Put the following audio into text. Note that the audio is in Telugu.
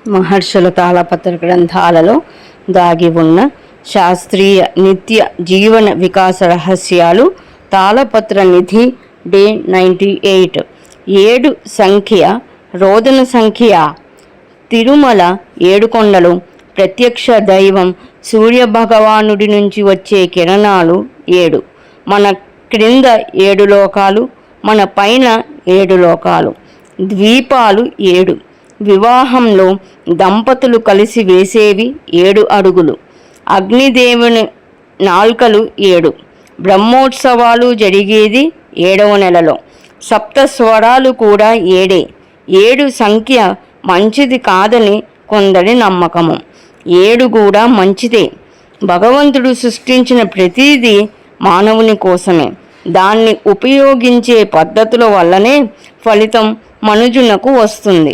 మహర్షుల తాళపత్ర గ్రంథాలలో దాగి ఉన్న శాస్త్రీయ నిత్య జీవన వికాస రహస్యాలు. తాళపత్ర నిధి డే 98. 7 సంఖ్య రోదన సంఖ్య. తిరుమల ఏడుకొండలు. ప్రత్యక్ష దైవం సూర్యభగవానుడి నుంచి వచ్చే కిరణాలు 7. మన క్రింద 7 లోకాలు, మన పైన 7 లోకాలు. ద్వీపాలు 7. వివాహంలో దంపతులు కలిసి వేసేవి 7 అడుగులు. అగ్నిదేవుని నాల్కలు 7. బ్రహ్మోత్సవాలు జరిగేది 7వ నెలలో. సప్త స్వరాలు కూడా 7. 7 సంఖ్య మంచిది కాదని కొందరి నమ్మకము. 7 కూడా మంచిదే. భగవంతుడు సృష్టించిన ప్రతిదీ మానవుని కోసమే. దాన్ని ఉపయోగించే పద్ధతుల వల్లనే ఫలితం మనుజునకు వస్తుంది.